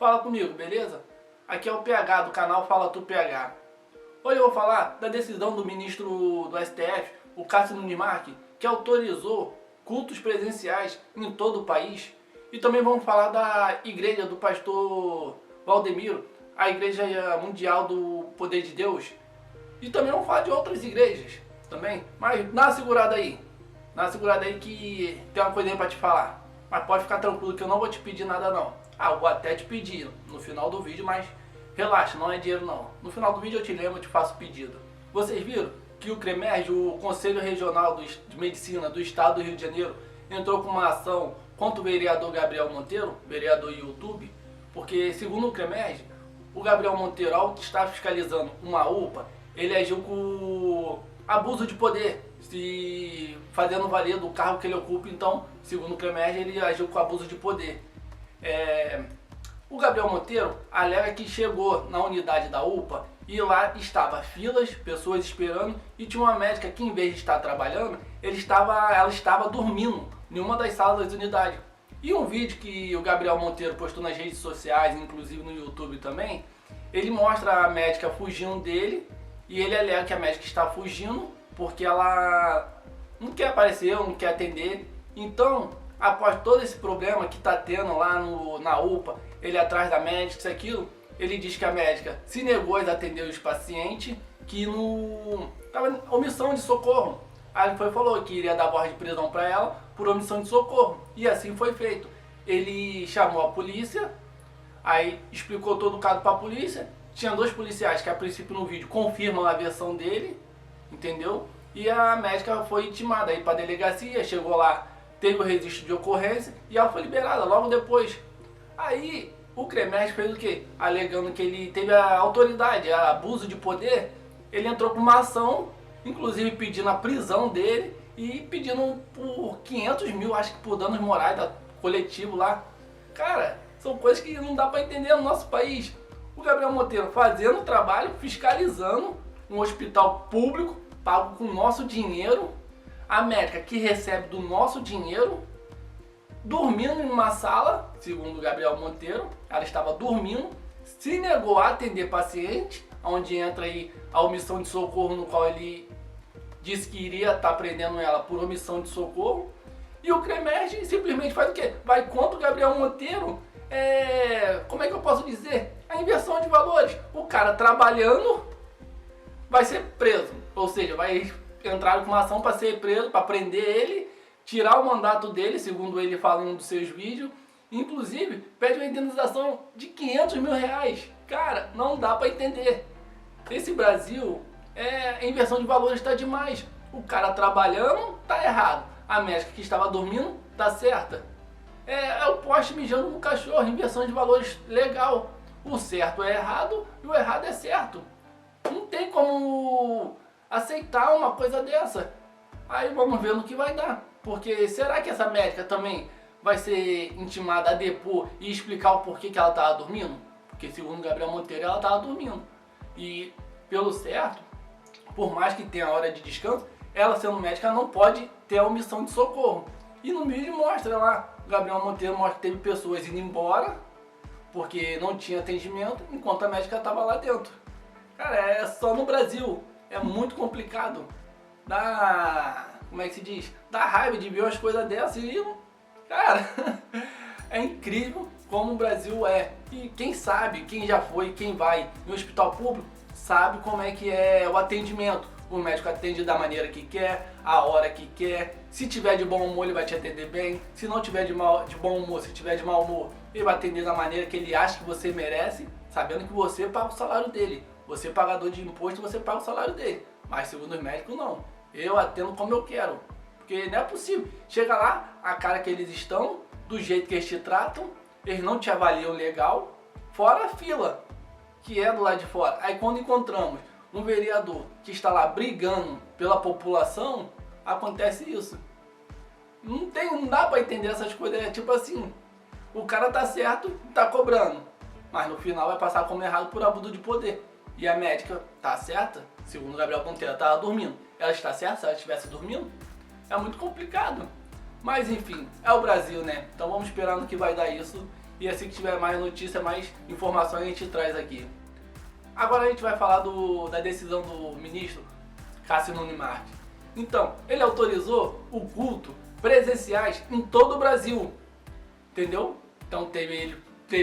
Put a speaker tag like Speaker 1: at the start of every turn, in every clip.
Speaker 1: Fala comigo, beleza? Aqui é o PH do canal Fala Tu PH. Hoje eu vou falar da decisão do ministro do STF, o Cássio Nunes Marques, que autorizou cultos presenciais em todo o país. E também vamos falar da igreja do pastor Valdemiro, a Igreja Mundial do Poder de Deus. E também vamos falar de outras igrejas também. Mas dá uma segurada aí. Dá uma segurada aí que tem uma coisinha pra te falar. Mas pode ficar tranquilo que eu não vou te pedir nada não. Eu vou até te pedir no final do vídeo, mas relaxa, não é dinheiro não. No final do vídeo eu te lembro, eu te faço o pedido. Vocês viram que o CREMERG, o Conselho Regional de Medicina do Estado do Rio de Janeiro, entrou com uma ação contra o vereador Gabriel Monteiro, vereador YouTube, porque segundo o CREMERG, o Gabriel Monteiro, ao estar fiscalizando uma UPA, ele agiu com abuso de poder, se fazendo valer do cargo que ele ocupa. Então, segundo o CREMERG, ele agiu com abuso de poder. O Gabriel Monteiro alega que chegou na unidade da UPA e lá estava filas, pessoas esperando, e tinha uma médica que, em vez de estar trabalhando, ela estava dormindo em uma das salas da unidade. E um vídeo que o Gabriel Monteiro postou nas redes sociais, inclusive no YouTube também, ele mostra a médica fugindo dele, e ele alega que a médica está fugindo porque ela não quer aparecer, não quer atender. Então, após todo esse problema que está tendo lá na UPA, ele atrás da médica, isso aquilo, ele diz que a médica se negou a atender os pacientes, que estava em omissão de socorro. Aí ele falou que iria dar voz de prisão para ela por omissão de socorro. E assim foi feito. Ele chamou a polícia, aí explicou todo o caso para a polícia. Tinha dois policiais que a princípio no vídeo confirmam a versão dele, entendeu? E a médica foi intimada aí para a delegacia, chegou lá, teve o registro de ocorrência e ela foi liberada logo depois. Aí o CREMERG fez o quê? Alegando que ele teve a autoridade, a abuso de poder. Ele entrou com uma ação, inclusive pedindo a prisão dele e pedindo por 500 mil, acho que por danos morais da coletivo lá. Cara, são coisas que não dá para entender no nosso país. O Gabriel Monteiro fazendo o trabalho, fiscalizando um hospital público, pago com o nosso dinheiro, a médica que recebe do nosso dinheiro, dormindo em uma sala, segundo o Gabriel Monteiro, ela estava dormindo, se negou a atender paciente, onde entra aí a omissão de socorro, no qual ele disse que iria estar prendendo ela por omissão de socorro, e o CREMERG simplesmente faz o quê? Vai contra o Gabriel Monteiro, como é que eu posso dizer? A inversão de valores. O cara trabalhando vai ser preso, ou seja, vai entrar com uma ação para ser preso, para prender ele, tirar o mandato dele, segundo ele fala em um dos seus vídeos. Inclusive, pede uma indenização de 500 mil reais. Cara, não dá para entender. Esse Brasil, a inversão de valores está demais. O cara trabalhando tá errado, a médica que estava dormindo tá certa. É o poste mijando no cachorro, inversão de valores legal. O certo é errado e o errado é certo. Não tem como aceitar uma coisa dessa. Aí vamos ver no que vai dar. Porque será que essa médica também vai ser intimada a depor e explicar o porquê que ela estava dormindo? Porque segundo Gabriel Monteiro, ela estava dormindo. E pelo certo, por mais que tenha hora de descanso, ela sendo médica não pode ter a omissão de socorro. E no vídeo mostra lá, Gabriel Monteiro mostra que teve pessoas indo embora porque não tinha atendimento, enquanto a médica estava lá dentro. Cara, é só no Brasil. É muito complicado. Como é que se diz? Dá raiva de ver umas coisas dessas e, cara, é incrível como o Brasil é. E quem sabe, quem já foi, quem vai em um hospital público, sabe como é que é o atendimento. O médico atende da maneira que quer, a hora que quer. Se tiver de bom humor, ele vai te atender bem. Se não tiver de bom humor, se tiver de mau humor, ele vai atender da maneira que ele acha que você merece, sabendo que você paga o salário dele. Você é pagador de imposto, você paga o salário dele. Mas segundo os médicos, não. Eu atendo como eu quero. Porque não é possível. Chega lá, a cara que eles estão, do jeito que eles te tratam, eles não te avaliam legal, fora a fila, que é do lado de fora. Aí quando encontramos um vereador que está lá brigando pela população, acontece isso. Não dá pra entender essas coisas. É tipo assim, o cara tá certo, tá cobrando, mas no final vai passar como errado por abuso de poder. E a médica tá certa, segundo o Gabriel Monteiro, ela tava dormindo. Ela está certa se ela estivesse dormindo? É muito complicado. Mas enfim, é o Brasil, né? Então vamos esperar no que vai dar isso. E assim que tiver mais notícia, mais informações a gente traz aqui. Agora a gente vai falar da decisão do ministro Cássio Nunes Marques. Então, ele autorizou o culto presenciais em todo o Brasil. Entendeu? Então teve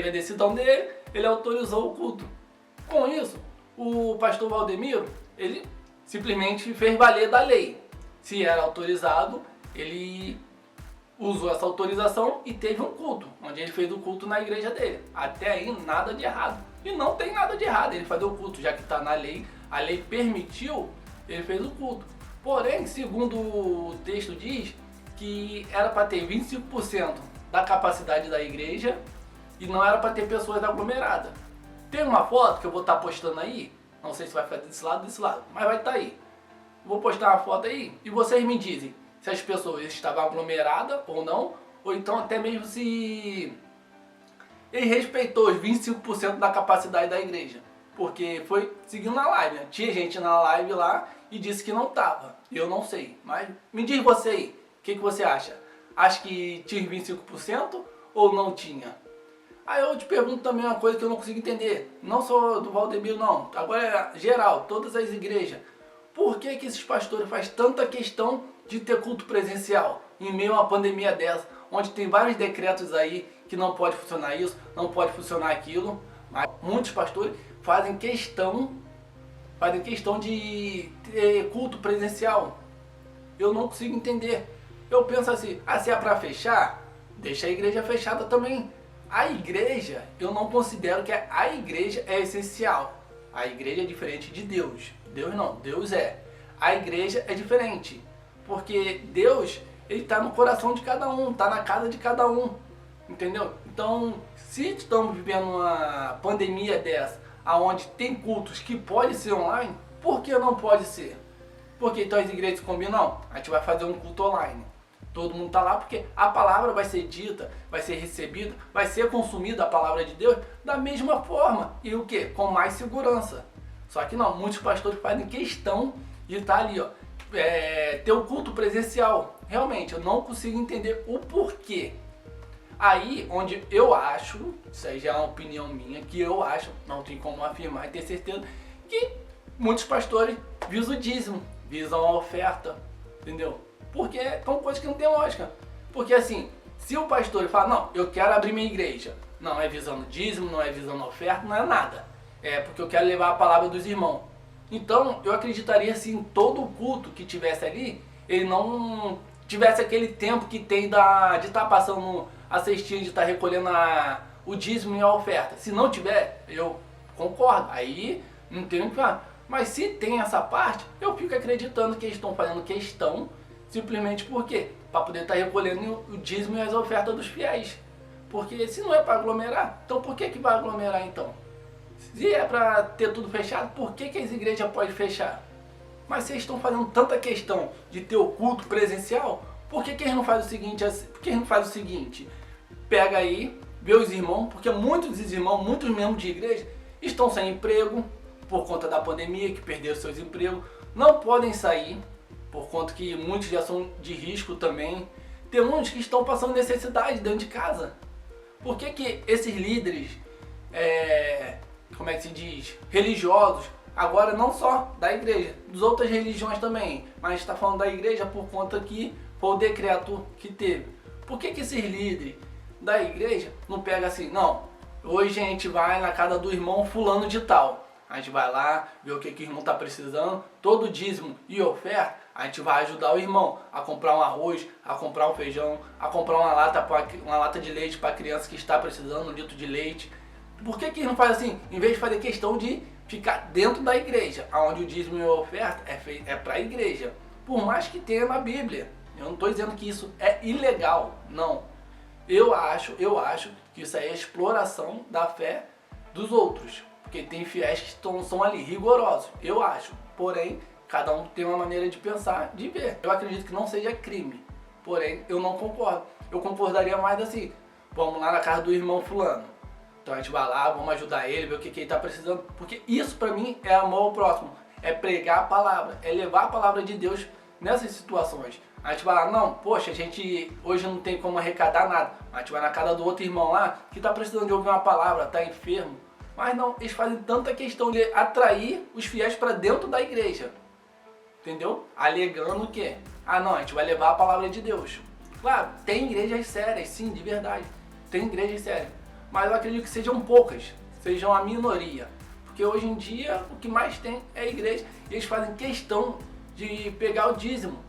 Speaker 1: a decisão dele, ele autorizou o culto. Com isso, o pastor Valdemiro, ele simplesmente fez valer da lei. Se era autorizado, ele usou essa autorização e teve um culto, onde ele fez o culto na igreja dele. Até aí, nada de errado. E não tem nada de errado ele fazer o culto, já que está na lei, a lei permitiu, ele fez o culto. Porém, segundo o texto diz, que era para ter 25% da capacidade da igreja e não era para ter pessoas aglomeradas. Tem uma foto que eu vou estar postando aí, não sei se vai ficar desse lado ou desse lado, mas vai estar aí. Vou postar uma foto aí e vocês me dizem se as pessoas estavam aglomeradas ou não, ou então até mesmo se ele respeitou os 25% da capacidade da igreja. Porque foi seguindo na live, né? Tinha gente na live lá e disse que não estava. Eu não sei, mas me diz você aí, o que você acha? Acha que tinha 25% ou não tinha? Aí eu te pergunto também uma coisa que eu não consigo entender. Não só do Valdemiro não, agora é geral, todas as igrejas. Por que esses pastores fazem tanta questão de ter culto presencial em meio a uma pandemia dessa, onde tem vários decretos aí que não pode funcionar isso, não pode funcionar aquilo, mas muitos pastores fazem questão de ter culto presencial. Eu não consigo entender. Eu penso assim, se é para fechar, deixa a igreja fechada também. A igreja, eu não considero que a igreja é essencial. A igreja é diferente de Deus. Deus não, Deus é. A igreja é diferente. Porque Deus, ele está no coração de cada um, está na casa de cada um. Entendeu? Então, se estamos vivendo uma pandemia dessa, onde tem cultos que podem ser online, por que não pode ser? Porque então as igrejas combinam, não, a gente vai fazer um culto online. Todo mundo está lá porque a palavra vai ser dita, vai ser recebida, vai ser consumida a palavra de Deus da mesma forma. E o que? Com mais segurança. Só que não, muitos pastores fazem questão de estar ali, ter o culto presencial. Realmente, eu não consigo entender o porquê. Aí, onde eu acho, isso aí já é uma opinião minha, que eu acho, não tem como afirmar e ter certeza, que muitos pastores visam o dízimo, visam a oferta, entendeu? Porque são coisas que não tem lógica. Porque assim, se o pastor fala, não, eu quero abrir minha igreja, não é visando dízimo, não é visando oferta, não é nada. É porque eu quero levar a palavra dos irmãos. Então, eu acreditaria se em todo o culto que tivesse ali, ele não tivesse aquele tempo que tem de estar passando a cestinha, de estar recolhendo o dízimo e a oferta. Se não tiver, eu concordo. Aí não tem o que falar. Mas se tem essa parte, eu fico acreditando que eles estão fazendo questão simplesmente por quê? Para poder estar recolhendo o dízimo e as ofertas dos fiéis. Porque se não é para aglomerar, então por que vai aglomerar então? Se é para ter tudo fechado, por que as igrejas podem fechar? Mas vocês estão fazendo tanta questão de ter o culto presencial, por que eles não fazem o seguinte? Por que eles não fazem o seguinte? Pega aí, vê os irmãos, porque muitos dos irmãos, muitos membros de igreja, estão sem emprego por conta da pandemia, que perderam seus empregos, não podem sair, por conta que muitos já são de risco também. Tem uns que estão passando necessidade dentro de casa. Por que esses líderes, como é que se diz, religiosos, agora não só da igreja, das outras religiões também, mas a gente está falando da igreja por conta que foi o decreto que teve. Por que esses líderes da igreja não pegam assim, não, hoje a gente vai na casa do irmão fulano de tal, a gente vai lá, ver o que o irmão está precisando, todo dízimo e oferta, a gente vai ajudar o irmão a comprar um arroz, a comprar um feijão, a comprar uma lata de leite para a criança que está precisando, 1 litro de leite. Por que eles não fazem assim? Em vez de fazer questão de ficar dentro da igreja, onde o dízimo e a oferta é para a igreja. Por mais que tenha na Bíblia. Eu não estou dizendo que isso é ilegal, não. Eu acho que isso aí é exploração da fé dos outros. Porque tem fiéis que são ali rigorosos, eu acho. Porém, cada um tem uma maneira de pensar, de ver. Eu acredito que não seja crime. Porém, eu não concordo. Eu concordaria mais assim, vamos lá na casa do irmão fulano. Então a gente vai lá, vamos ajudar ele, ver o que ele está precisando. Porque isso para mim é amor ao próximo. É pregar a palavra, é levar a palavra de Deus nessas situações. A gente vai lá, não, poxa, a gente hoje não tem como arrecadar nada. A gente vai na casa do outro irmão lá que tá precisando de ouvir uma palavra, tá enfermo. Mas não, eles fazem tanta questão de atrair os fiéis para dentro da igreja. Entendeu? Alegando que, não, a gente vai levar a palavra de Deus. Claro, tem igrejas sérias, sim, de verdade. Tem igrejas sérias. Mas eu acredito que sejam poucas, sejam a minoria. Porque hoje em dia o que mais tem é a igreja. E eles fazem questão de pegar o dízimo.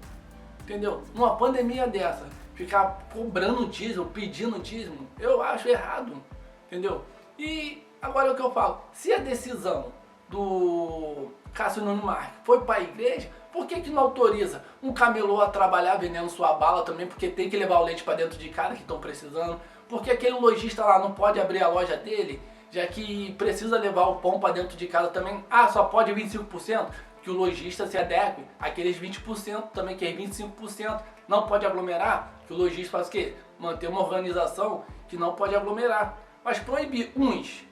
Speaker 1: Entendeu? Numa pandemia dessa, ficar cobrando dízimo, pedindo dízimo, eu acho errado. Entendeu? E agora é o que eu falo. Se a decisão do Cássio Nunes Marques foi para a igreja, por que não autoriza um camelô a trabalhar vendendo sua bala também? Porque tem que levar o leite para dentro de casa que estão precisando. Porque aquele lojista lá não pode abrir a loja dele, já que precisa levar o pão para dentro de casa também. Só pode 25%? Que o lojista se adeque. Aqueles 20% também, que é 25%, não pode aglomerar. Que o lojista faz o quê? Manter uma organização que não pode aglomerar. Mas proibir uns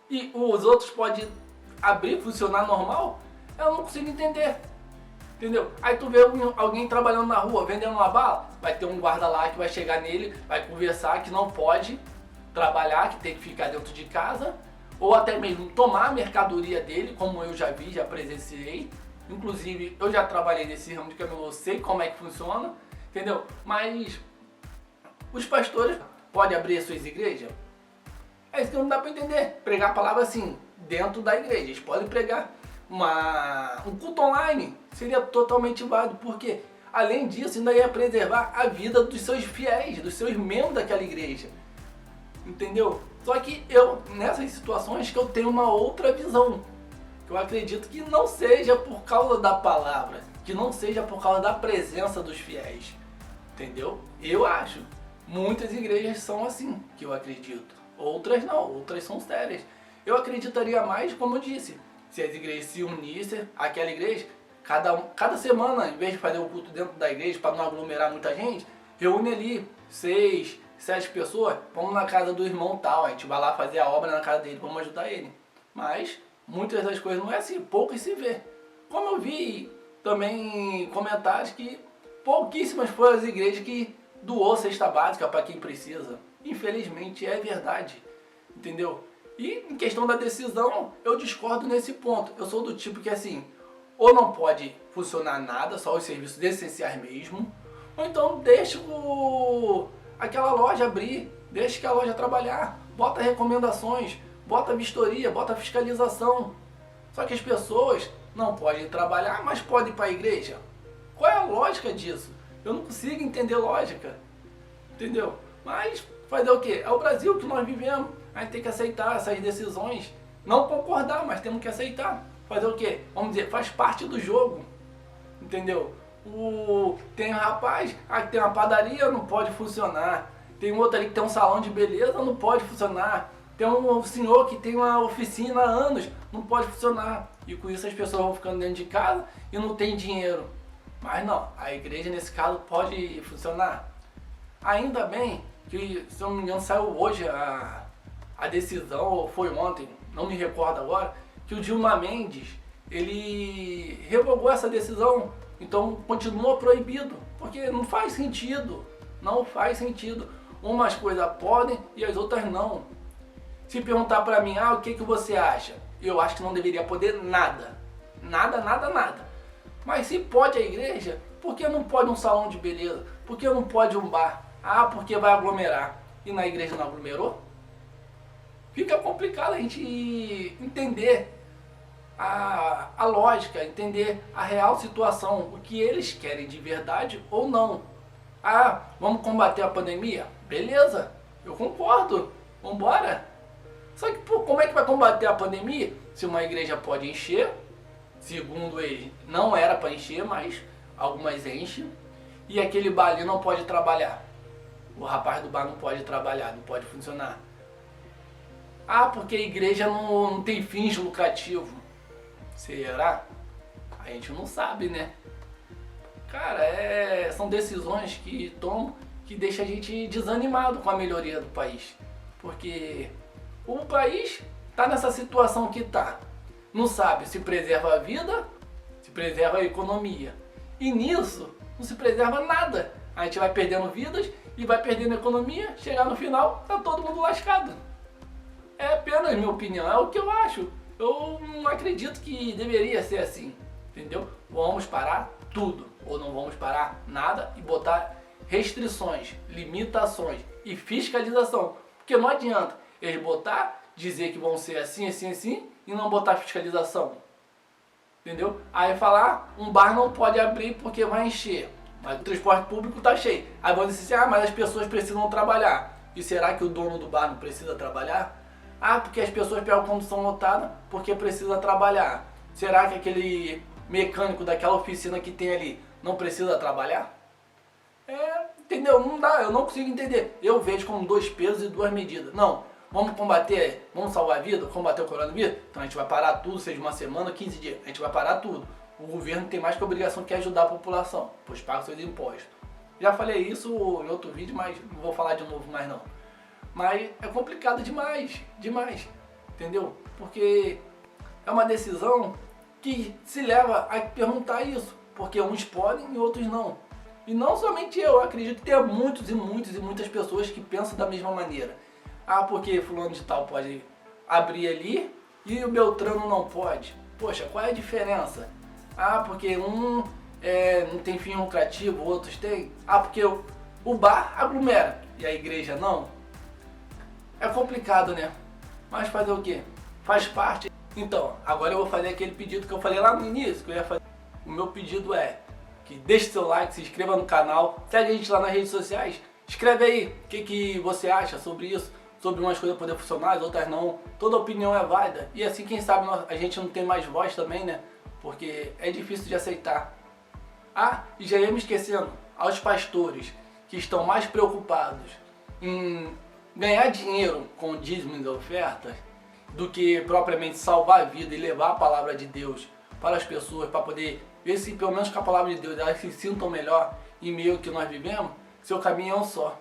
Speaker 1: e os outros podem abrir, funcionar normal, eu não consigo entender. Entendeu? Aí tu vê alguém trabalhando na rua, vendendo uma bala, vai ter um guarda lá que vai chegar nele, vai conversar que não pode trabalhar, que tem que ficar dentro de casa, ou até mesmo tomar a mercadoria dele, como eu já vi, já presenciei. Inclusive, eu já trabalhei nesse ramo de camelô, sei como é que funciona, entendeu? Mas os pastores podem abrir as suas igrejas? É isso que não dá pra entender. Pregar a palavra assim, dentro da igreja. Eles podem pregar um culto online, seria totalmente válido, porque além disso ainda ia preservar a vida dos seus fiéis, dos seus membros daquela igreja. Entendeu? Só que nessas situações que eu tenho uma outra visão. Eu acredito que não seja por causa da palavra, que não seja por causa da presença dos fiéis. Entendeu? Eu acho. Muitas igrejas são assim, que eu acredito. Outras não, outras são sérias. Eu acreditaria mais, como eu disse, se as igrejas se unissem, aquela igreja, cada semana, em vez de fazer o culto dentro da igreja para não aglomerar muita gente, reúne ali 6, 7 pessoas, vamos na casa do irmão tal, a gente vai lá fazer a obra na casa dele, vamos ajudar ele. Mas muitas das coisas não é assim, poucas se vê. Como eu vi também comentários que pouquíssimas foram as igrejas que doou cesta básica para quem precisa. Infelizmente é verdade, entendeu? E em questão da decisão, eu discordo nesse ponto. Eu sou do tipo que assim, ou não pode funcionar nada, só os serviços essenciais mesmo, ou então deixa aquela loja abrir, deixa que a loja trabalhar, bota recomendações, bota vistoria, bota fiscalização. Só que as pessoas não podem trabalhar, mas podem ir para a igreja. Qual é a lógica disso? Eu não consigo entender lógica, entendeu? Mas fazer o quê? É o Brasil que nós vivemos. A gente tem que aceitar essas decisões. Não concordar, mas temos que aceitar. Fazer o quê? Vamos dizer, faz parte do jogo. Entendeu? Tem um rapaz, que tem uma padaria, não pode funcionar. Tem outro ali que tem um salão de beleza, não pode funcionar. Tem um senhor que tem uma oficina há anos, não pode funcionar. E com isso as pessoas vão ficando dentro de casa e não tem dinheiro. Mas não, a igreja nesse caso pode funcionar. Ainda bem que, se eu não me engano, saiu hoje a decisão, ou foi ontem, não me recordo agora, que o Dilma Mendes, ele revogou essa decisão, então continua proibido, porque não faz sentido, não faz sentido. Umas coisas podem e as outras não. Se perguntar pra mim, o que você acha? Eu acho que não deveria poder nada, nada. Mas se pode a igreja, por que não pode um salão de beleza? Por que não pode um bar? Porque vai aglomerar. E na igreja não aglomerou? Fica complicado a gente entender a lógica, entender a real situação, o que eles querem de verdade ou não. Vamos combater a pandemia? Beleza, eu concordo, vamos embora. Só que como é que vai combater a pandemia se uma igreja pode encher? Segundo ele, não era para encher, mas algumas enchem. E aquele bar ali não pode trabalhar. O rapaz do bar não pode trabalhar, não pode funcionar. Porque a igreja não tem fins lucrativos. Será? A gente não sabe, né? Cara, são decisões que tomam que deixam a gente desanimado com a melhoria do país. Porque o país tá nessa situação que tá. Não sabe se preserva a vida, se preserva a economia. E nisso não se preserva nada. A gente vai perdendo vidas e vai perdendo economia, chegar no final, tá todo mundo lascado. É apenas minha opinião, é o que eu acho. Eu não acredito que deveria ser assim, entendeu? Vamos parar tudo, ou não vamos parar nada e botar restrições, limitações e fiscalização. Porque não adianta eles botar, dizer que vão ser assim, assim, assim e não botar fiscalização. Entendeu? Aí falar, um bar não pode abrir porque vai encher, mas o transporte público tá cheio. Aí vão dizer assim, mas as pessoas precisam trabalhar. E será que o dono do bar não precisa trabalhar? Porque as pessoas pegam condução lotada porque precisa trabalhar. Será que aquele mecânico daquela oficina que tem ali não precisa trabalhar? Entendeu? Não dá, eu não consigo entender. Eu vejo como 2 pesos e 2 medidas. Não, vamos combater, vamos salvar a vida, combater o coronavírus? Então a gente vai parar tudo, seja uma semana, 15 dias. A gente vai parar tudo. O governo tem mais que a obrigação que ajudar a população, pois paga seus impostos. Já falei isso em outro vídeo, mas não vou falar de novo mais não. Mas é complicado demais, demais, entendeu? Porque é uma decisão que se leva a perguntar isso, porque uns podem e outros não. E não somente eu acredito que tem muitos e muitas pessoas que pensam da mesma maneira. Porque fulano de tal pode abrir ali e o Beltrano não pode. Poxa, qual é a diferença? Porque um não tem fim lucrativo, outros têm. Porque o bar aglomera e a igreja não. É complicado, né? Mas fazer o quê? Faz parte. Então, agora eu vou fazer aquele pedido que eu falei lá no início, que eu ia fazer. O meu pedido é que deixe seu like, se inscreva no canal, segue a gente lá nas redes sociais, escreve aí o que você acha sobre isso, sobre umas coisas poder funcionar, as outras não. Toda opinião é válida. E assim, quem sabe a gente não tem mais voz também, né? Porque é difícil de aceitar. E já ia me esquecendo, aos pastores que estão mais preocupados em ganhar dinheiro com dízimos e ofertas do que propriamente salvar a vida e levar a palavra de Deus para as pessoas, para poder ver se pelo menos com a palavra de Deus elas se sintam melhor em meio ao que nós vivemos, seu caminho é um só.